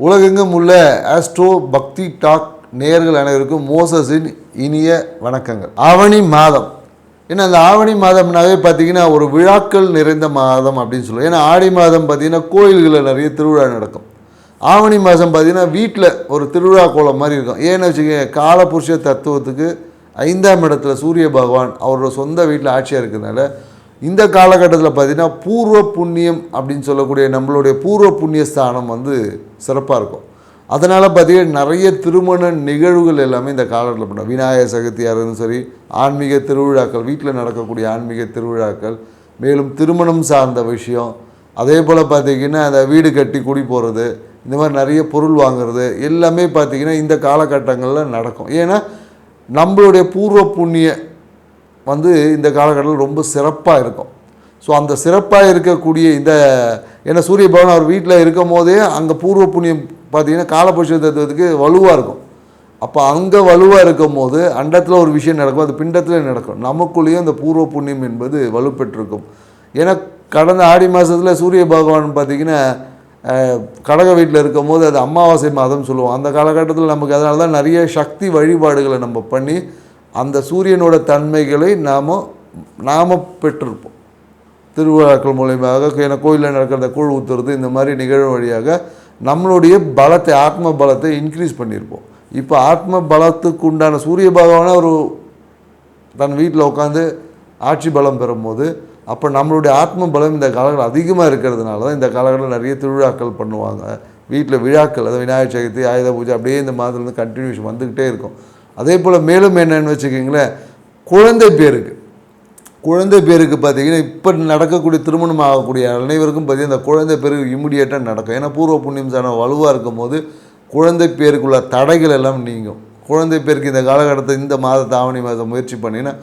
உலகெங்கும் உள்ள ஆஸ்ட்ரோ பக்தி டாக் நேயர்கள் அனைவருக்கும் மோசஸின் இனிய வணக்கங்கள். ஆவணி மாதம், ஏன்னா அந்த ஆவணி மாதம்னாவே பார்த்தீங்கன்னா ஒரு விழாக்கள் நிறைந்த மாதம் அப்படின்னு சொல்லுவோம். ஏன்னா ஆடி மாதம் பார்த்தீங்கன்னா கோயில்களில் நிறைய திருவிழா நடக்கும். ஆவணி மாதம் பார்த்தீங்கன்னா வீட்டில் ஒரு திருவிழா கோலம் மாதிரி இருக்கும். ஏன்னு வச்சுக்கோங்க, காலபுருஷ தத்துவத்துக்கு 5ஆம் இடத்துல சூரிய பகவான் அவரோட சொந்த வீட்டில் ஆட்சியாக இருக்கிறதுனால இந்த காலகட்டத்தில் பார்த்திங்கன்னா பூர்வ புண்ணியம் அப்படின்னு சொல்லக்கூடிய நம்மளுடைய பூர்வ புண்ணிய ஸ்தானம் சிறப்பாக இருக்கும். அதனால் பார்த்திங்கன்னா நிறைய திருமண நிகழ்வுகள் எல்லாமே இந்த காலகட்டத்தில் பண்ணோம். விநாயகர் சதுர்த்தியாக இருந்தாலும் சரி, ஆன்மீக திருவிழாக்கள், வீட்டில் நடக்கக்கூடிய ஆன்மீக திருவிழாக்கள், மேலும் திருமணம் சார்ந்த விஷயம், அதே போல் பார்த்திங்கன்னா அந்த வீடு கட்டி குடி போகிறது, இந்த மாதிரி நிறைய பொருள் வாங்குறது எல்லாமே பார்த்திங்கன்னா இந்த காலகட்டங்களில் நடக்கும். ஏன்னா நம்மளுடைய பூர்வ புண்ணிய இந்த காலகட்டத்தில் ரொம்ப சிறப்பாக இருக்கும். ஸோ அந்த சிறப்பாக இருக்கக்கூடிய ஏன்னா சூரிய பகவான் அவர் வீட்டில் இருக்கும் போதே அங்கே பூர்வ புண்ணியம் பார்த்திங்கன்னா காலபுருஷ தத்துவத்துக்கு வலுவாக இருக்கும். அப்போ அங்கே வலுவாக இருக்கும் போது அண்டத்தில் ஒரு விஷயம் நடக்கும், அது பிண்டத்தில் நடக்கும். நமக்குள்ளேயும் அந்த பூர்வ புண்ணியம் என்பது வலுப்பெற்றிருக்கும். ஏன்னா கடந்த ஆடி மாதத்தில் சூரிய பகவான் பார்த்திங்கன்னா கடக வீட்டில் இருக்கும் போது அது அமாவாசை மாதம் சொல்லுவோம். அந்த காலகட்டத்தில் நமக்கு அதனால தான் நிறைய சக்தி வழிபாடுகளை நம்ம பண்ணி அந்த சூரியனோட தன்மைகளை நாம் பெற்றிருப்போம் திருவிழாக்கள் மூலயமாக. ஏன்னா கோயிலில் நடக்கிற கூழ் ஊற்றுறது, இந்த மாதிரி நிகழ்வு வழியாக நம்மளுடைய பலத்தை, ஆத்ம பலத்தை இன்க்ரீஸ் பண்ணியிருப்போம். இப்போ ஆத்ம பலத்துக்கு உண்டான சூரிய பகவானை ஒரு தன் வீட்டில் உட்காந்து ஆட்சி பலம் பெறும்போது அப்போ நம்மளுடைய ஆத்ம பலம் இந்த காலகட்டம் அதிகமாக இருக்கிறதுனால தான் இந்த காலகட்டத்தில் நிறைய திருவிழாக்கள் பண்ணுவாங்க. வீட்டில் விழாக்கள், அதாவது விநாயகர் சதுர்த்தி, ஆயுத பூஜை, அப்படியே இந்த மாதத்துலேருந்து கண்டினியூஷன் வந்துக்கிட்டே இருக்கும். அதே போல் மேலும் என்னென்னு வச்சுக்கிங்களேன், குழந்தை பேருக்கு பார்த்திங்கன்னா இப்போ நடக்கக்கூடிய திருமணம் ஆகக்கூடிய அனைவருக்கும் பார்த்திங்கன்னா இந்த குழந்தை பேருக்கு இம்மிடியேட்டாக நடக்கும். ஏன்னா பூர்வ புண்ணியம் சாண வலுவாக இருக்கும் போது குழந்தை பேருக்குள்ள தடைகள் எல்லாம் நீங்கும். குழந்தை பேருக்கு இந்த காலகட்டத்தில் இந்த மாதத்தை ஆவணி மாதம் முயற்சி பண்ணிங்கன்னா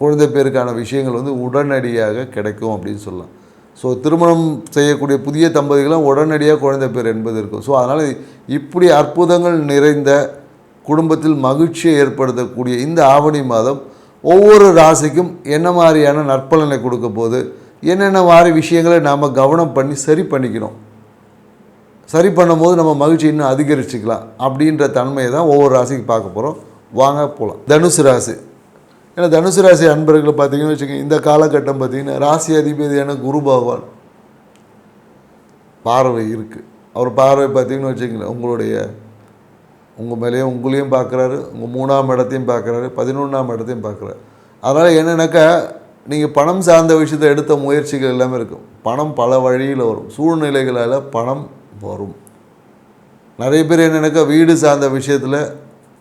குழந்தை பேருக்கான விஷயங்கள் உடனடியாக கிடைக்கும் அப்படின்னு சொல்லலாம். ஸோ திருமணம் செய்யக்கூடிய புதிய தம்பதிகளும் உடனடியாக குழந்தை பேர் என்பது இருக்கும். ஸோ அதனால் இப்படி அற்புதங்கள் நிறைந்த குடும்பத்தில் மகிழ்ச்சியை ஏற்படுத்தக்கூடிய இந்த ஆவணி மாதம் ஒவ்வொரு ராசிக்கும் என்ன மாதிரியான நற்பலனை கொடுக்க போது, என்னென்ன மாதிரி விஷயங்களை நாம் கவனம் பண்ணி சரி பண்ணிக்கணும், சரி பண்ணும்போது நம்ம மகிழ்ச்சி இன்னும் அதிகரிச்சுக்கலாம் அப்படின்ற தன்மையை தான் ஒவ்வொரு ராசிக்கு பார்க்க போகிறோம். வாங்க போகலாம். தனுசு ராசி. ஏன்னா தனுசு ராசி அன்பர்களை பார்த்திங்கன்னு வச்சுக்கோங்க, இந்த காலகட்டம் பார்த்திங்கன்னா ராசி அதிபதியான குரு பகவான் பார்வை இருக்குது. அவர் பார்வை பார்த்திங்கன்னு வச்சுக்கோங்களேன், உங்கள் மேலேயும் உங்களையும் பார்க்குறாரு, உங்கள் 3ஆம் இடத்தையும் பார்க்குறாரு, 11ஆம் இடத்தையும் பார்க்குறாரு. அதனால் என்னென்னாக்கா நீங்கள் பணம் சார்ந்த விஷயத்தை எடுத்த முயற்சிகள் எல்லாமே இருக்கும். பணம் பல வழியில் வரும், சூழ்நிலைகளால் பணம் வரும். நிறைய பேர் என்னென்னாக்கா வீடு சார்ந்த விஷயத்தில்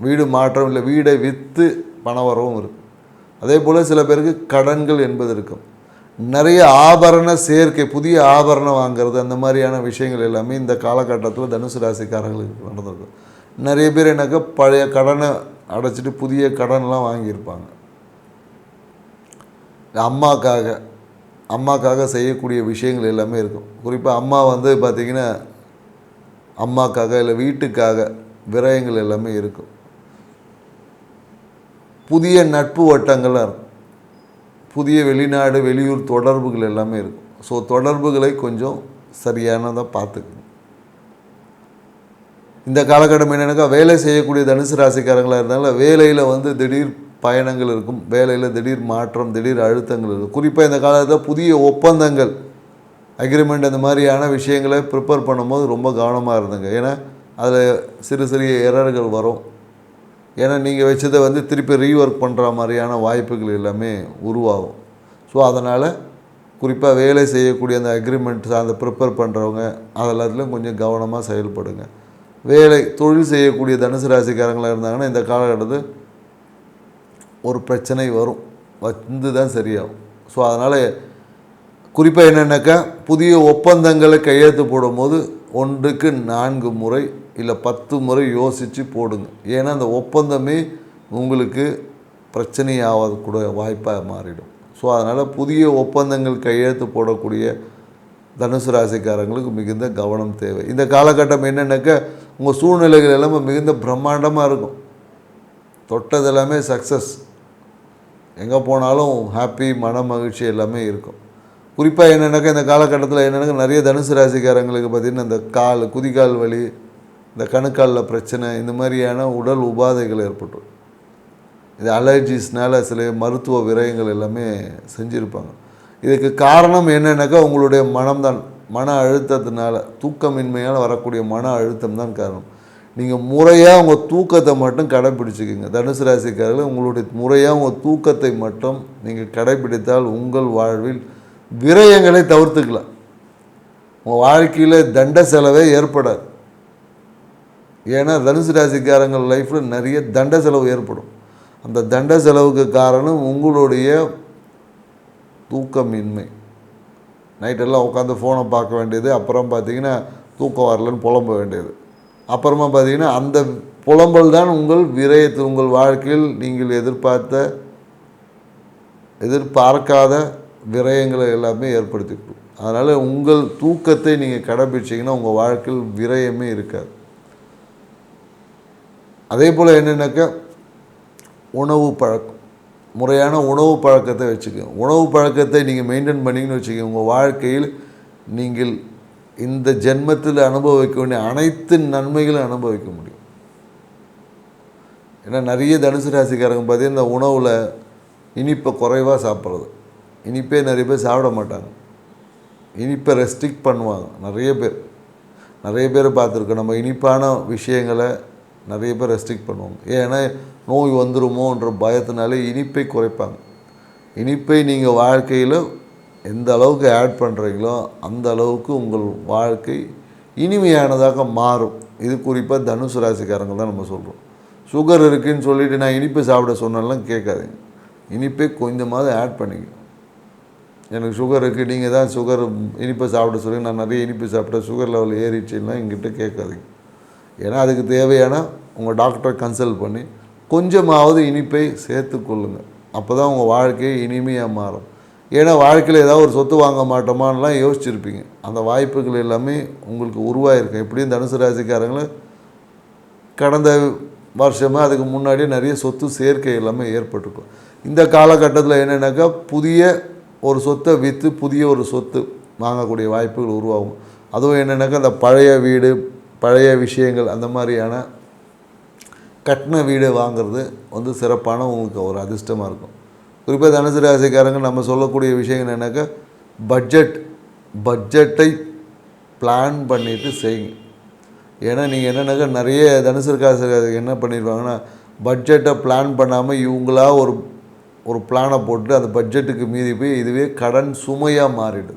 வீடு மாற்றம் இல்லை, வீடை விற்று பணம் வரவும் இருக்குது. அதே போல் சில பேருக்கு கடன்கள் என்பது இருக்கும். நிறைய ஆபரண சேர்க்கை, புதிய ஆபரணம் வாங்கிறது, அந்த மாதிரியான விஷயங்கள் எல்லாமே இந்த காலகட்டத்தில் தனுசு ராசிக்காரர்களுக்கு நடந்திருக்கும். நிறைய பேர் என்னக்கா பழைய கடனை அடைச்சிட்டு புதிய கடன்லாம் வாங்கியிருப்பாங்க. அம்மாக்காக செய்யக்கூடிய விஷயங்கள் எல்லாமே இருக்கும். குறிப்பாக அம்மா பார்த்திங்கன்னா அம்மாக்காக இல்லை வீட்டுக்காக விரயங்கள் எல்லாமே இருக்கும். புதிய நட்பு வட்டங்கள்லாம் இருக்கும். புதிய வெளிநாடு வெளியூர் தொடர்புகள் எல்லாமே இருக்கும். ஸோ தொடர்புகளை கொஞ்சம் சரியானதாக பார்த்துக்கணும். இந்த காலகட்டம் என்னென்னாக்கா வேலை செய்யக்கூடிய தனுசு ராசிக்காரங்களாக இருந்தாலும் வேலையில் திடீர் பயணங்கள் இருக்கும், வேலையில் திடீர் மாற்றம், திடீர் அழுத்தங்கள் இருக்கும். குறிப்பாக இந்த காலத்தில் புதிய ஒப்பந்தங்கள், அக்ரிமெண்ட், அந்த மாதிரியான விஷயங்களை ப்ரிப்பேர் பண்ணும்போது ரொம்ப கவனமாக இருந்துங்க. ஏன்னா அதில் சிறு சிறிய எரர்கள் வரும். ஏன்னா நீங்கள் வச்சதை திருப்பி ரீஒர்க் பண்ணுற மாதிரியான வாய்ப்புகள் எல்லாமே உருவாகும். ஸோ அதனால் குறிப்பாக வேலை செய்யக்கூடிய அந்த அக்ரிமெண்ட் அந்த ப்ரிப்பேர் பண்ணுறவங்க அதெல்லாத்துலேயும் கொஞ்சம் கவனமாக செயல்படுங்க. தொழில் செய்யக்கூடிய தனுசு ராசிக்காரங்களாக இருந்தாங்கன்னா இந்த காலகட்டத்தில் ஒரு பிரச்சனை வரும், தான் சரியாகும். ஸோ அதனால் குறிப்பாக என்னென்னாக்கா புதிய ஒப்பந்தங்களை கையெழுத்து போடும்போது 1க்கு 4 முறை இல்லை 10 முறை யோசித்து போடுங்க. ஏன்னா அந்த ஒப்பந்தமே உங்களுக்கு பிரச்சனையாவது கூட வாய்ப்பாக மாறிடும். ஸோ அதனால் புதிய ஒப்பந்தங்கள் கையெழுத்து போடக்கூடிய தனுசு ராசிக்காரங்களுக்கு மிகுந்த கவனம் தேவை. இந்த காலகட்டம் என்னென்னாக்கா உங்கள் சூழ்நிலைகள் எல்லாமே மிகுந்த பிரம்மாண்டமாக இருக்கும். தொட்டது எல்லாமே சக்ஸஸ், எங்கே போனாலும் ஹாப்பி, மன மகிழ்ச்சி எல்லாமே இருக்கும். குறிப்பாக என்னென்னாக்கா இந்த காலகட்டத்தில் என்னென்னாக்கா நிறைய தனுசு ராசிக்காரங்களுக்கு பார்த்திங்கன்னா இந்த குதிகால் வலி, இந்த கணுக்காலில் பிரச்சனை, இந்த மாதிரியான உடல் உபாதைகள் ஏற்பட்டுரும். இது அலர்ஜிஸ்னால் சில மருத்துவ விரயங்கள் எல்லாமே செஞ்சுருப்பாங்க. இதுக்கு காரணம் என்னென்னாக்கா உங்களுடைய மனம்தான். மன அழுத்தத்தினால, தூக்கமின்மையால் வரக்கூடிய மன அழுத்தம் தான் காரணம். நீங்கள் முறையாக உங்கள் தூக்கத்தை மட்டும் கடைப்பிடிச்சிக்கிங்க. தனுசு ராசிக்காரர்கள் உங்களுடைய முறையாக உங்கள் தூக்கத்தை மட்டும் நீங்கள் கடைப்பிடித்தால் உங்கள் வாழ்வில் விரயங்களை தவிர்த்துக்கலாம். உங்கள் வாழ்க்கையில் தண்ட செலவே ஏற்படாது. ஏன்னா தனுசு ராசிக்காரங்கள் லைஃப்பில் நிறைய தண்ட செலவு ஏற்படும். அந்த தண்ட செலவுக்கு காரணம் உங்களுடைய தூக்கமின்மை. நைட்டெல்லாம் உட்காந்து ஃபோனை பார்க்க வேண்டியது, அப்புறம் பார்த்திங்கன்னா தூக்கம் வரலன்னு புலம்ப வேண்டியது, அப்புறமா பார்த்திங்கன்னா அந்த புலம்பல் தான் உங்கள் விரயத்தில் உங்கள் வாழ்க்கையில் நீங்கள் எதிர்பார்க்காத விரயங்களை எல்லாமே ஏற்படுத்திக்கும். அதனால் உங்கள் தூக்கத்தை நீங்கள் கடைப்பிடிச்சிங்கன்னா உங்கள் வாழ்க்கையில் விரயமே இருக்காது. அதே போல் என்னென்னாக்கா உணவு பழக்கம், முறையான உணவு பழக்கத்தை வச்சுக்கோங்க. உணவு பழக்கத்தை நீங்கள் மெயின்டைன் பண்ணிங்கன்னு வச்சுக்கோங்க, உங்கள் வாழ்க்கையில் நீங்கள் இந்த ஜென்மத்தில் அனுபவிக்க வேண்டிய அனைத்து நன்மைகளும் அனுபவிக்க முடியும். ஏன்னா நிறைய தனுசு ராசிக்காரங்க பார்த்தீங்கன்னா இந்த உணவில் இனிப்பை குறைவாக சாப்பிட்றது, இனிப்பே நிறைய பேர் சாப்பிட மாட்டாங்க, இனிப்பை ரெஸ்ட்ரிக்ட் பண்ணுவாங்க. நிறைய பேர் பார்த்துருக்கோம். நம்ம இனிப்பான விஷயங்களை நிறைய பேர் ரெஸ்ட்ரிக்ட் பண்ணுவாங்க. ஏன்னா நோய் வந்துருமோன்ற பயத்தினாலே இனிப்பை குறைப்பாங்க. இனிப்பை நீங்கள் வாழ்க்கையில் எந்த அளவுக்கு ஆட் பண்ணுறீங்களோ அந்த அளவுக்கு உங்கள் வாழ்க்கை இனிமையானதாக மாறும். இது குறிப்பாக தனுசு ராசிக்காரங்க தான் நம்ம சொல்கிறோம். சுகர் இருக்குதுன்னு சொல்லிவிட்டு நான் இனிப்பை சாப்பிட சொன்னாலாம் கேட்காதீங்க. இனிப்பை கொஞ்சமாவது ஆட் பண்ணிக்க. எனக்கு சுகர் இருக்குது, நீங்கள் தான் இனிப்பை சாப்பிட சொல்லி நான் நிறைய இனிப்பு சாப்பிட்டேன், சுகர் லெவல் ஏறிடுச்சுன்னா எங்கிட்ட கேட்காதீங்க. ஏன்னா அதுக்கு தேவையான உங்கள் டாக்டரை கன்சல்ட் பண்ணி கொஞ்சமாவது இனிப்பை சேர்த்து கொள்ளுங்கள். அப்போ தான் உங்கள் வாழ்க்கையை இனிமையாக மாறும். ஏன்னா வாழ்க்கையில் ஏதாவது ஒரு சொத்து வாங்க மாட்டோமான்லாம் யோசிச்சுருப்பீங்க. அந்த வாய்ப்புகள் எல்லாமே உங்களுக்கு உருவாகிருக்கு. எப்படியும் தனுசு ராசிக்காரங்களை கடந்த வருஷமாக அதுக்கு முன்னாடியே நிறைய சொத்து சேர்க்கை எல்லாமே ஏற்பட்டிருக்கும். இந்த காலகட்டத்தில் என்னென்னாக்கா புதிய ஒரு சொத்தை விற்று புதிய ஒரு சொத்து வாங்கக்கூடிய வாய்ப்புகள் உருவாகும். அதுவும் என்னென்னாக்கா அந்த பழைய வீடு, பழைய விஷயங்கள், அந்த மாதிரியான கட்டின வீடு வாங்கிறது சிறப்பான உங்களுக்கு ஒரு அதிர்ஷ்டமாக இருக்கும். குறிப்பாக தனுசு ராசிக்காரங்க நம்ம சொல்லக்கூடிய விஷயங்கள் என்னென்னாக்கா பட்ஜெட்டை பிளான் பண்ணிவிட்டு செய்யுங்க. ஏன்னா நீங்கள் என்னென்னாக்கா நிறைய தனுசு ராசிக்காரங்க என்ன பண்ணிடுவாங்கன்னா பட்ஜெட்டை பிளான் பண்ணாமல் இவங்களா ஒரு பிளானை போட்டு அந்த பட்ஜெட்டுக்கு மீறி போய் இதுவே கடன் சுமையாக மாறிடுது.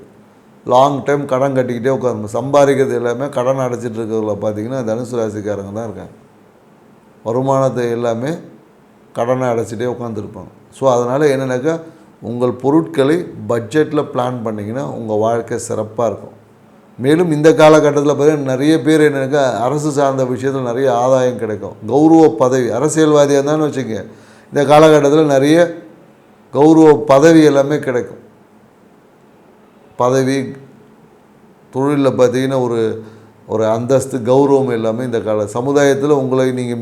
லாங் டைம் கடன் கட்டிக்கிட்டே உட்காந்து சம்பாதிக்கிறது எல்லாமே கடன் அடைச்சிட்டு இருக்கிறவங்கள பார்த்திங்கன்னா தனுசு ராசிக்காரங்க தான் இருக்காங்க. வருமானத்தை எல்லாமே கடனை அடைச்சிட்டே உட்காந்துருப்பாங்க. ஸோ அதனால் என்னென்னாக்கா உங்கள் பொருட்களை பட்ஜெட்டில் பிளான் பண்ணிங்கன்னா உங்கள் வாழ்க்கை சிறப்பாக இருக்கும். மேலும் இந்த காலகட்டத்தில் பார்த்திங்கன்னா நிறைய பேர் என்னென்னாக்கா அரசு சார்ந்த விஷயத்தில் நிறைய ஆதாயம் கிடைக்கும். கௌரவ பதவி, அரசியல்வாதியாக இருந்தான்னு வச்சுக்கோங்க, இந்த காலகட்டத்தில் நிறைய கௌரவ பதவி எல்லாமே கிடைக்கும். பதவி, தொழிலில் பார்த்திங்கன்னா ஒரு அந்தஸ்து, கௌரவம் எல்லாமே இந்த சமுதாயத்தில் உங்களை நீங்கள்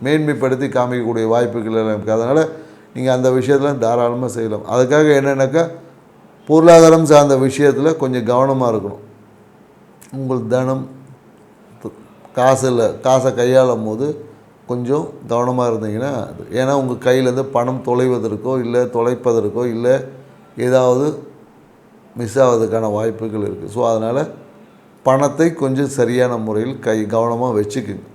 மேன்மைப்படுத்தி காமிக்கக்கூடிய வாய்ப்புகள் எல்லாம் இருக்குது. அதனால் நீங்கள் அந்த விஷயத்தில் தாராளமாக செய்யலாம். அதுக்காக என்னென்னாக்கா பொருளாதாரம் சார்ந்த விஷயத்தில் கொஞ்சம் கவனமாக இருக்கணும். உங்கள் தனம் காசை கையாளும் போது கொஞ்சம் கவனமாக இருந்தீங்கன்னா ஏன்னா உங்கள் கையிலேருந்து பணம் தொலைவதற்கோ இல்லை தொலைப்பதற்கோ இல்லை ஏதாவது மிஸ் ஆகிறதுக்கான வாய்ப்புகள் இருக்குது. ஸோ அதனால் பணத்தை கொஞ்சம் சரியான முறையில் கவனமாக வச்சுக்குங்க.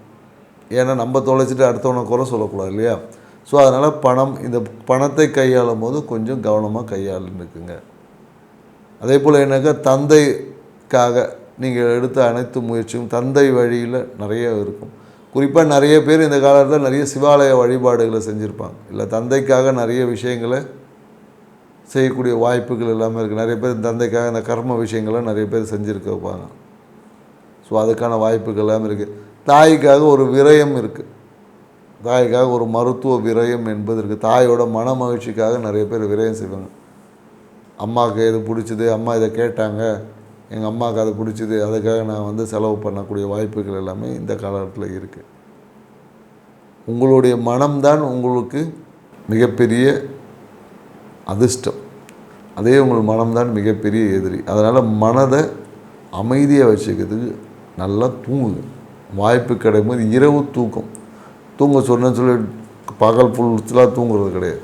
ஏன்னா நம்ம தொலைச்சிட்டு அடுத்தவனை குறை சொல்லக்கூடாது இல்லையா? ஸோ அதனால் இந்த பணத்தை கையாளும் போது கொஞ்சம் கவனமாக கையாளுக்குங்க. அதே போல் என்னக்கா தந்தைக்காக நீங்கள் எடுத்த அனைத்து முயற்சியும் தந்தை வழியில் நிறைய இருக்கும். குறிப்பாக நிறைய பேர் இந்த காலத்தில் நிறைய சிவாலய வழிபாடுகளை செஞ்சுருப்பாங்க, இல்லை தந்தைக்காக நிறைய விஷயங்களை செய்யக்கூடிய வாய்ப்புகள் எல்லாமே இருக்குது. நிறைய பேர் தந்தைக்காக இந்த கர்ம விஷயங்களை நிறைய பேர் செஞ்சுருக்க வைப்பாங்க. ஸோ அதுக்கான வாய்ப்புகள் எல்லாமே இருக்குது. தாய்க்காக ஒரு விரயம் இருக்குது, தாய்க்காக ஒரு மருத்துவ விரயம் என்பது இருக்குது. தாயோட மன மகிழ்ச்சிக்காக நிறைய பேர் விரயம் செய்வாங்க. அம்மாவுக்கு எது பிடிச்சிது, அம்மா இதை கேட்டாங்க, எங்கள் அம்மாவுக்கு அது பிடிச்சிது, அதுக்காக நான் செலவு பண்ணக்கூடிய வாய்ப்புகள் எல்லாமே இந்த காலகட்டத்தில் இருக்குது. உங்களுடைய மனம்தான் உங்களுக்கு மிகப்பெரிய அதிர்ஷ்டம், அதே உங்கள் மனம்தான் மிகப்பெரிய எதிரி. அதனால் மனதை அமைதியாக வச்சுக்கிறதுக்கு நல்லா தூங்குங்க. வாய்ப்பு கிடைக்கும்போது இரவு தூங்க சொன்னேன்னு சொல்லி பகல் ஃபுல்லாக தூங்குறது கிடையாது.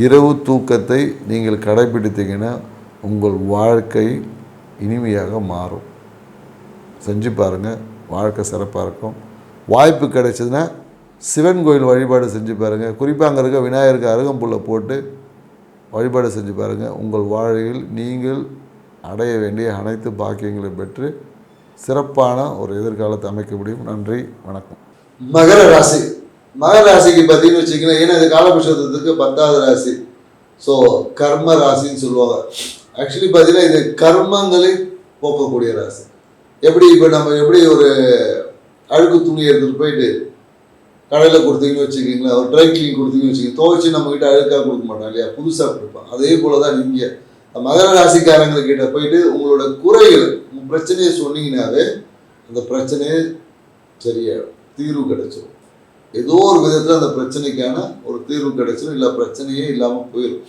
இரவு தூக்கத்தை நீங்கள் கடைப்பிடித்தீங்கன்னா உங்கள் வாழ்க்கை இனிமையாக மாறும். செஞ்சு பாருங்கள், வாழ்க்கை சிறப்பாக இருக்கும். வாய்ப்பு கிடைச்சதுன்னா சிவன் கோயில் வழிபாடு செஞ்சு பாருங்கள். குறிப்பாக அங்கே இருக்க விநாயகருக்கு அருகம்புல்லை போட்டு வழிபாடு செஞ்சு பாருங்கள். உங்கள் வாழ்வில் நீங்கள் அடைய வேண்டிய அனைத்து பாக்கியங்களையும் பெற்று சிறப்பான ஒரு எதிர்காலத்தை அமைக்க முடியும். நன்றி, வணக்கம். மகர ராசி. மகர ராசிக்கு பார்த்தீங்கன்னு வச்சிங்கன்னா, ஏன்னா இது காலபுருஷத்துக்கு 10வது ராசி. ஸோ கர்ம ராசின்னு சொல்லுவாங்க. ஆக்சுவலி பார்த்தீங்கன்னா இது கர்மங்களை போக்கக்கூடிய ராசி. எப்படி இப்போ நம்ம எப்படி ஒரு அழுக்கு துணி எடுத்துகிட்டு போயிட்டு கடையில் கொடுத்தீங்கன்னு வச்சுக்கிங்களேன், ஒரு ட்ரை கிளீன் கொடுத்தீங்கன்னு வச்சுக்கிங்க, துவைச்சி நம்மக்கிட்ட அழுக்காக கொடுக்க மாட்டோம் இல்லையா, புதுசாக கொடுப்பான். அதே போல் தான் நீங்கள் மகர ராசிக்காரங்கக்கிட்ட போயிட்டு உங்களோட குறைகள், உங்கள் பிரச்சனையை சொன்னீங்கன்னாவே அந்த பிரச்சனையே சரியாயிடும், தீர்வு கிடைச்சிடும். ஏதோ ஒரு விதத்தில் அந்த பிரச்சனைக்கான ஒரு தீர்வு கிடைச்சிடும், இல்லை பிரச்சனையே இல்லாமல் போயிடும்.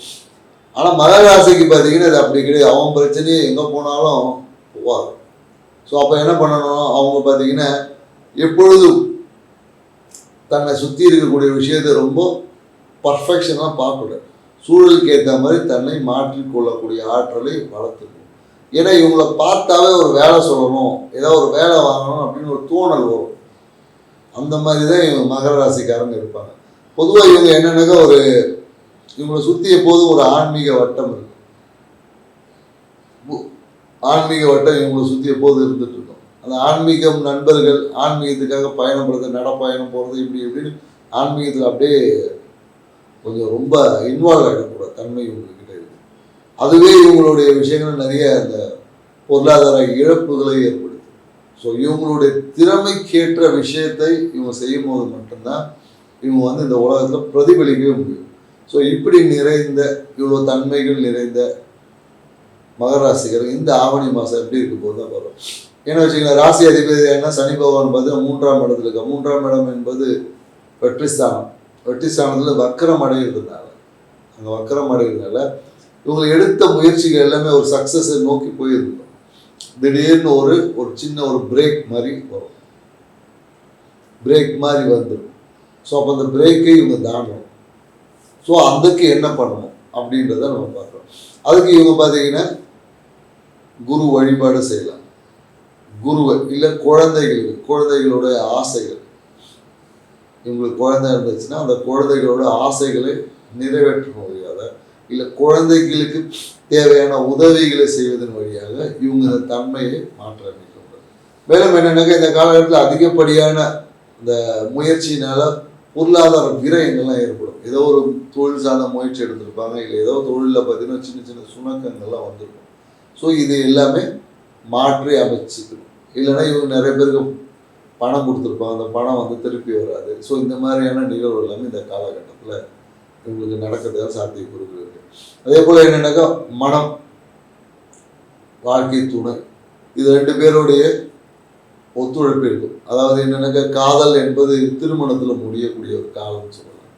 ஆனால் மகர ராசிக்கு பார்த்தீங்கன்னா அது அப்படி கிடையாது. அவன் பிரச்சனையே எங்கே போனாலும் போவார். ஸோ அப்போ என்ன பண்ணணும், அவங்க பார்த்தீங்கன்னா எப்பொழுதும் தன்னை சுற்றி இருக்கக்கூடிய விஷயத்தை ரொம்ப பர்ஃபெக்ஷனாக பார்க்கக்கூடாது. சூழலுக்கு ஏற்ற மாதிரி தன்னை மாற்றிக்கொள்ளக்கூடிய ஆற்றலை வளர்த்துக்கணும். ஏன்னா இவங்களை பார்த்தாவே ஒரு வேலை சொல்லணும், ஏதாவது ஒரு வேலை வாங்கணும் அப்படின்னு ஒரு தோணல் வரும். அந்த மாதிரி தான் இவங்க மகர ராசிக்காரங்க இருப்பாங்க. பொதுவாக இவங்க என்னென்னாக்கா இவங்களை சுற்றி எப்போதும் ஒரு ஆன்மீக வட்டம் இருக்கு. ஆன்மீக வட்டம் இவங்களை சுற்றி எப்போதும் இருந்துட்டு இருக்கும். அந்த ஆன்மீகம் நண்பர்கள் ஆன்மீகத்துக்காக பயணப்படுறது, நடப்பயணம் போகிறது, இப்படின்னு ஆன்மீகத்தில் அப்படியே கொஞ்சம் ரொம்ப இன்வால்வ் ஆகிடக்கூடாது தன்மை இவங்கக்கிட்ட இருக்குது. அதுவே இவங்களுடைய விஷயங்கள் நிறைய அந்த பொருளாதார இழப்புகளை ஏற்படுத்தும். ஸோ இவங்களுடைய திறமைக்கேற்ற விஷயத்தை இவங்க செய்யும் போது மட்டும்தான் இவங்க இந்த உலகத்தில் பிரதிபலிக்கவே முடியும். ஸோ இப்படி நிறைந்த இவ்வளோ தன்மைகள் நிறைந்த மகராசிகர் இந்த ஆவணி மாதம் எப்படி இருக்க போது தான் வரும். ஏன்னா வச்சுக்கலாம், ராசி அதிபதி என்ன சனி பகவான் பார்த்தீங்கன்னா 3ஆம் இடத்துல இருக்க. 3ஆம் இடம் என்பது வெற்றி ஸ்தானம். வெற்றி ஸ்தானத்தில் வக்கரம் அடைகிறதுனால, அங்கே வக்கரம் அடைகிறதுனால இவங்க எடுத்த முயற்சிகள் எல்லாமே ஒரு சக்ஸஸை நோக்கி போயிருந்தோம். திடீர்னு ஒரு சின்ன ஒரு பிரேக் மாதிரி வரும், பிரேக் மாதிரி வந்துடும். ஸோ அப்போ அந்த பிரேக்கை இவங்க தாண்டணும். ஸோ அதுக்கு என்ன பண்ணணும் அப்படின்றத நம்ம பார்க்குறோம். அதுக்கு இவங்க பார்த்தீங்கன்னா குரு வழிபாடு செய்யலாம். குருவை இல்லை குழந்தைகளோட ஆசைகள், இவங்களுக்கு குழந்தை இருந்துச்சுன்னா அந்த குழந்தைகளோட ஆசைகளை நிறைவேற்றும் வழியாக, இல்லை குழந்தைகளுக்கு தேவையான உதவிகளை செய்வதன் வழியாக இவங்க இந்த தன்மையை மாற்ற அமைக்க. மேலும் என்னென்னாக்கா இந்த காலகட்டத்தில் அதிகப்படியான இந்த முயற்சியினால பொருளாதார விரயங்கள்லாம் ஏற்படும். ஏதோ ஒரு தொழில் சார்ந்த முயற்சி எடுத்திருப்பாங்க, இல்லை ஏதோ தொழிலில் பார்த்தீங்கன்னா சின்ன சின்ன சுணக்கங்கள்லாம் வந்துருக்கும். ஸோ இது எல்லாமே மாற்றி அமைச்சுக்கணும். இல்லைன்னா இவங்க நிறைய பேருக்கு பணம் கொடுத்துருப்பாங்க, அந்த பணம் திருப்பி வராது. ஸோ இந்த மாதிரியான நிகழ்வு எல்லாமே இந்த காலகட்டத்தில் இவங்களுக்கு நடக்கிறதுக்காக சாத்தியக்கூறுகள் இருக்குது. அதே போல் என்னென்னாக்கா மனம், வாழ்க்கை துணை, இது 2 பேருடைய ஒத்துழைப்பு இருக்கும். அதாவது என்னென்னாக்கா காதல் என்பது திருமணத்தில் முடியக்கூடிய ஒரு காலம்னு சொல்லலாம்.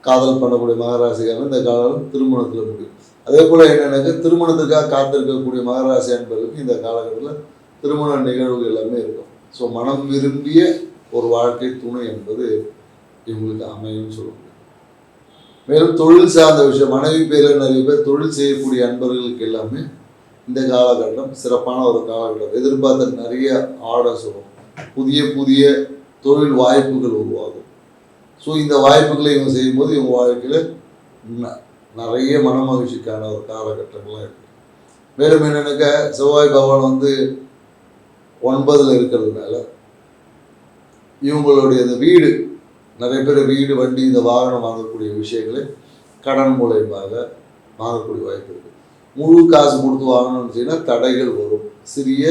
காதல் பண்ணக்கூடிய மகராசிக்காரங்க இந்த காலம் திருமணத்தில் முடியும். அதே போல் என்னென்னாக்கா திருமணத்துக்காக காத்திருக்கக்கூடிய மகராசி அன்பர்களுக்கு இந்த காலகட்டத்தில் திருமண நிகழ்வுகள் எல்லாமே இருக்கும். ஸோ மனம் விரும்பிய ஒரு வாழ்க்கை துணை என்பது இவங்களுக்கு அமையும் சொல்ல முடியும். மேலும் தொழில் சார்ந்த விஷயம், மனைவி பேரில் நிறைய பேர் தொழில் செய்யக்கூடிய அன்பர்களுக்கு எல்லாமே இந்த காலகட்டம் சிறப்பான ஒரு காலகட்டம். எதிர்பார்த்த நிறைய ஆர்டர்ஸ் வரும், புதிய புதிய தொழில் வாய்ப்புகள் உருவாகும். ஸோ இந்த வாய்ப்புகளை இவங்க செய்யும்போது இவங்க வாழ்க்கையில் நிறைய மன மகிழ்ச்சிக்கான ஒரு காலகட்டங்கள்லாம் இருக்குது. மேலும் என்னென்னாக்கா செவ்வாய் பகவான் 9ல் இருக்கிறதுனால இவங்களுடைய இந்த வீடு, நிறைய பேர் வீடு வண்டி இந்த வாகனம் வாங்கக்கூடிய விஷயங்களை கடன் மூலயமாக வாங்கக்கூடிய வாய்ப்பு இருக்குது. முழு காசு கொடுத்து வாங்கணும்னு சொன்னால் தடைகள் வரும். சிறிய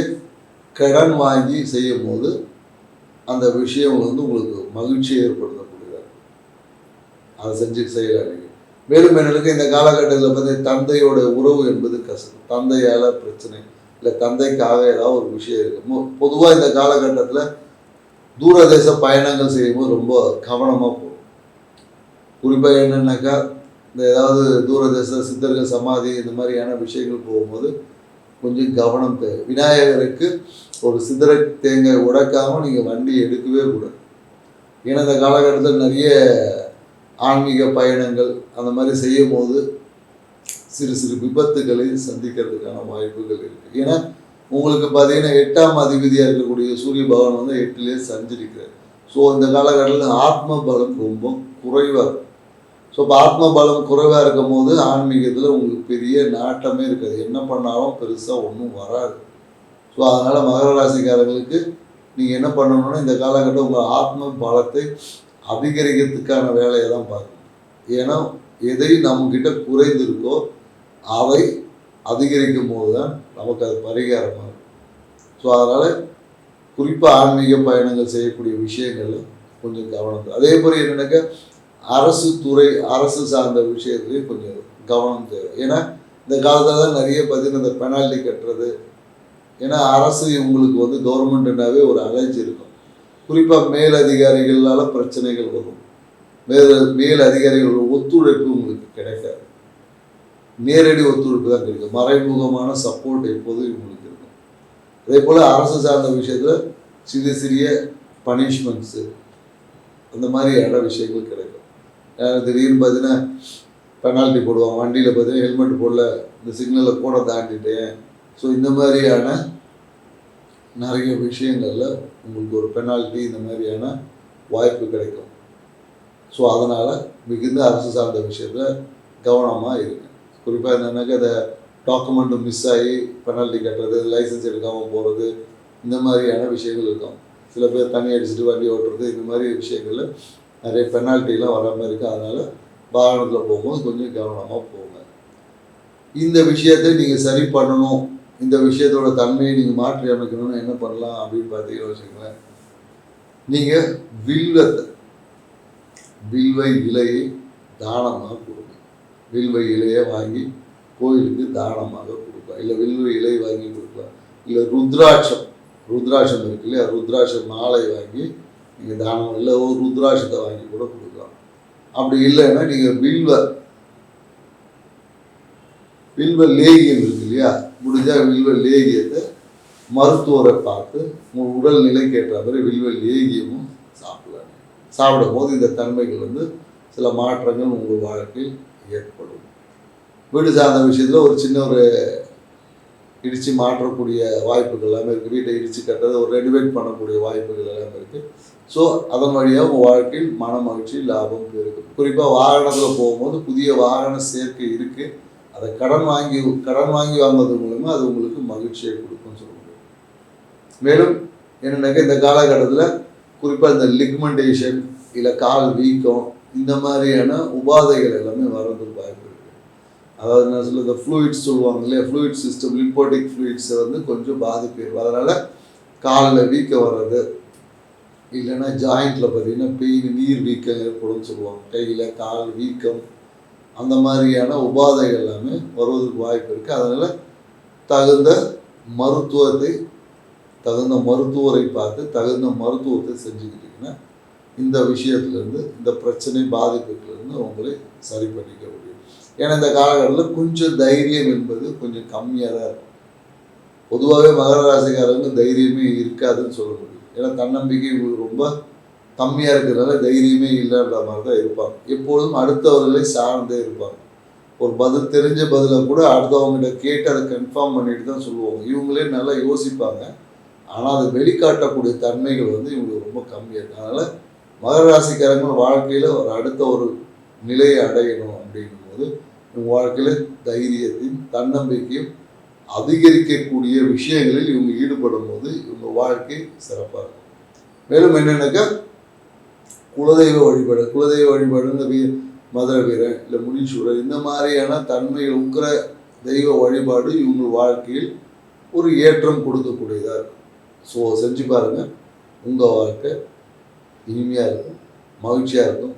கடன் வாங்கி செய்யும் போது அந்த விஷயம் உங்களுக்கு மகிழ்ச்சியை ஏற்படுத்தக்கூடியதாக அதை செஞ்சு செய்யலாம். நீங்கள் மேலும் என்னென்னு இந்த காலகட்டத்தில் பார்த்தீங்கன்னா தந்தையோட உறவு என்பது கஷ்டம். தந்தையால் பிரச்சனை, இல்லை தந்தைக்காக ஏதாவது ஒரு விஷயம் இருக்குது. பொதுவாக இந்த காலகட்டத்தில் தூரதேச பயணங்கள் செய்யும்போது ரொம்ப கவனமாக போகும். குறிப்பாக என்னென்னாக்கா இந்த ஏதாவது தூரதேச சித்தர்கள் சமாதி இந்த மாதிரியான விஷயங்கள் போகும்போது கொஞ்சம் கவனம் தேவை. விநாயகருக்கு ஒரு சிதற தேங்காய் உடைக்காமல் நீங்கள் வண்டி எடுக்கவே கூடாது. ஏன்னா இந்த காலகட்டத்தில் நிறைய ஆன்மீக பயணங்கள் அந்த மாதிரி செய்யும் போது சிறு சிறு விபத்துகளை சந்திக்கிறதுக்கான வாய்ப்புகள் இருக்குது. ஏன்னா உங்களுக்கு பார்த்தீங்கன்னா 8ஆம் அதிபதியாக இருக்கக்கூடிய சூரிய பகவான் வந்து 8லேயே சஞ்சரிக்கிறார். ஸோ இந்த காலகட்டத்தில் ஆத்ம பலம் ரொம்ப குறைவாக இருக்கும். ஸோ இப்போ ஆத்ம பலம் குறைவாக இருக்கும் போது ஆன்மீகத்தில் உங்களுக்கு பெரிய நாட்டமே இருக்காது. என்ன பண்ணாலும் பெருசாக ஒன்றும் வராது. ஸோ அதனால் மகர ராசிக்காரர்களுக்கு நீங்கள் என்ன பண்ணணும்னா இந்த காலகட்டம் உங்கள் ஆத்ம பலத்தை அதிகரிக்கிறதுக்கான வேலையை தான் பார்க்கணும். ஏன்னா எதை நம்மக்கிட்ட குறைந்திருக்கோ அவை அதிகரிக்கும் போது தான் நமக்கு அது பரிகாரமாக இருக்கும். ஸோ அதனால் குறிப்பாக ஆன்மீக பயணங்கள் செய்யக்கூடிய விஷயங்களில் கொஞ்சம் கவனம். அதே போல் என்னென்னாக்கா அரசு துறை அரசு சார்ந்த விஷயத்துலேயும் கொஞ்சம் கவனம் தேவை. ஏன்னா இந்த காலத்தில் தான் நிறைய பார்த்தீங்கன்னா இந்த பெனால்ட்டி கட்டுறது. ஏன்னா அரசு இவங்களுக்கு வந்து கவர்மெண்ட்டுனாவே ஒரு அலர்ஜி இருக்கும். குறிப்பாக மேல் அதிகாரிகளால் பிரச்சனைகள் வரும். மேல் அதிகாரிகளோட ஒத்துழைப்பு உங்களுக்கு கிடைக்காது. நேரடி ஒத்துழைப்பு தான் கிடைக்கும். மறைமுகமான சப்போர்ட் எப்போதும் இவங்களுக்கு இருக்கும். அதே போல் அரசு சார்ந்த விஷயத்தில் சிறிய சிறிய பனிஷ்மெண்ட்ஸு அந்த மாதிரியான விஷயங்கள் கிடைக்கும். திடீர்னு பார்த்தீங்கன்னா பெனால்ட்டி போடுவாங்க. வண்டியில் பார்த்தீங்கன்னா ஹெல்மெட் போடல, இந்த சிக்னலில் கூட தாண்டிட்டேன். ஸோ இந்த மாதிரியான நிறைய விஷயங்களில் உங்களுக்கு ஒரு பெனால்ட்டி இந்த மாதிரியான வாய்ப்பு கிடைக்கும். ஸோ அதனால் மிகுந்த அரசு சார்ந்த விஷயத்தில் கவனமாக இருக்கு. குறிப்பாக என்னென்னாக்கா இந்த டாக்குமெண்ட்டு மிஸ் ஆகி பெனால்ட்டி கட்டுறது, லைசன்ஸ் எடுக்காமல் போகிறது, இந்த மாதிரியான விஷயங்கள் இருக்கும். சில பேர் தண்ணி அடிச்சுட்டு வண்டி ஓட்டுறது, இந்த மாதிரி விஷயங்களில் நிறைய பெனால்ட்டிலாம் வர மாதிரி இருக்குது. அதனால் வாகனத்தில் போகும்போது கொஞ்சம் கவனமாக போங்க. இந்த விஷயத்தை நீங்கள் சரி பண்ணணும், இந்த விஷயத்தோட தன்மையை நீங்கள் மாற்றி அமைக்கணும்னு என்ன பண்ணலாம் அப்படின்னு பார்த்தீங்கன்னு வச்சுக்கோங்களேன். நீங்கள் வில்வை இலையை தானமாக கொடுங்க. வில்வை இலையை வாங்கி கோயிலுக்கு தானமாக கொடுக்கலாம். இல்லை வில்வை இலை வாங்கி கொடுக்கலாம். இல்லை ருத்ராட்சம் இருக்கு இல்லையா, ருத்ராட்ச மாலை வாங்கி நீங்கள் தானம், இல்லை ஒரு ருத்ராட்சத்தை வாங்கி கூட கொடுக்கலாம். அப்படி இல்லைன்னா நீங்கள் வில்வ லேகியம் இருக்கு இல்லையா, முடிஞ்சால் வில்வ லேகியத்தை மருத்துவரை பார்த்து உங்கள் உடல் நிலைக்கு ஏற்ற மாதிரி வில்வ லேகியமும் சாப்பிடலாம். சாப்பிடும் போது இந்த தன்மைகள் வந்து சில மாற்றங்கள் உங்கள் வாழ்க்கையில் ஏற்படும். வீடு சார்ந்த விஷயத்தில் ஒரு சின்ன ஒரு இடித்து மாற்றக்கூடிய வாய்ப்புகள் எல்லாமே இருக்குது. வீட்டை இடித்து கட்டுறது, ஒரு ரெடிமேட் பண்ணக்கூடிய வாய்ப்புகள் எல்லாமே இருக்குது. ஸோ அதன் வழியாக உங்கள் வாழ்க்கையில் மன மகிழ்ச்சி, லாபம் இருக்குது. குறிப்பாக வாகனத்தில் போகும்போது புதிய வாகன சேர்க்கை இருக்குது. அதை கடன் வாங்கி வாங்குவது மூலமாக அது உங்களுக்கு மகிழ்ச்சியை கொடுக்கும்னு சொல்ல முடியும். மேலும் என்னென்னாக்கா இந்த காலகட்டத்தில் குறிப்பாக இந்த லிக்மெண்டேஷன் இல்லை கால் வீக்கம் இந்த மாதிரியான உபாதைகள் எல்லாமே வர்றதுக்கு வாய்ப்பு இருக்குது. அதாவது என்ன சொல்ல, இந்த ஃப்ளூயிட்ஸ் சொல்லுவாங்க இல்லையா, ஃப்ளூயிட் சிஸ்டம், லிம்போட்டிக் ஃப்ளூயிட்ஸை வந்து கொஞ்சம் பாதிப்பு. அதனால் காலில் வீக்கம் வர்றது, இல்லைன்னா ஜாயிண்டில் பார்த்திங்கன்னா பெயின், நீர் வீக்கம் ஏற்படும் சொல்லுவாங்க. கையில் கால் வீக்கம் அந்த மாதிரியான உபாதைகள் எல்லாமே வருவதற்கு வாய்ப்பு இருக்குது. அதனால் தகுந்த மருத்துவரை பார்த்து தகுந்த மருத்துவத்தை செஞ்சுக்கிட்டிங்கன்னா இந்த விஷயத்துலேருந்து, இந்த பிரச்சனை பாதிப்புலேருந்து உங்களை சரி பண்ணிக்க முடியும். ஏன்னா இந்த காலகட்டத்தில் கொஞ்சம் தைரியம் என்பது கொஞ்சம் கம்மியாக தான் இருக்கும். பொதுவாகவே மகர ராசிக்காரங்க தைரியமே இருக்காதுன்னு சொல்ல முடியும். ஏன்னா தன்னம்பிக்கை ரொம்ப கம்மியாக இருக்கிறதுனால தைரியமே இல்லைன்ற மாதிரி தான் இருப்பாங்க. எப்பொழுதும் அடுத்தவர்களை சார்ந்தே இருப்பாங்க. ஒரு தெரிஞ்ச பதிலை கூட அடுத்தவங்ககிட்ட கேட்டு அதை கன்ஃபார்ம் பண்ணிட்டு தான் சொல்லுவாங்க. இவங்களே நல்லா யோசிப்பாங்க. ஆனால் அதை வெளிக்காட்டக்கூடிய தன்மைகள் வந்து இவங்களுக்கு ரொம்ப கம்மியாக இருக்குது. அதனால் மகர ராசிக்காரங்கள் வாழ்க்கையில் அடுத்த ஒரு நிலையை அடையணும் அப்படிங்கும்போது இவங்க வாழ்க்கையில் தைரியத்தையும் தன்னம்பிக்கையும் அதிகரிக்கக்கூடிய விஷயங்களில் இவங்க ஈடுபடும் போது இவங்க வாழ்க்கை சிறப்பாக இருக்கும். மேலும் என்னென்னாக்கா குலதெய்வ வழிபாடுங்க மதுரை வீரன் இல்லை முனீஸ்வரர் இந்த மாதிரியான தன்மைகள் உக்கிர தெய்வ வழிபாடு இவங்க வாழ்க்கையில் ஒரு ஏற்றம் கொடுக்கக்கூடியதாக இருக்கும். ஸோ செஞ்சு பாருங்கள், உங்கள் வாழ்க்கை இனிமையாக இருக்கும், மகிழ்ச்சியாக இருக்கும்.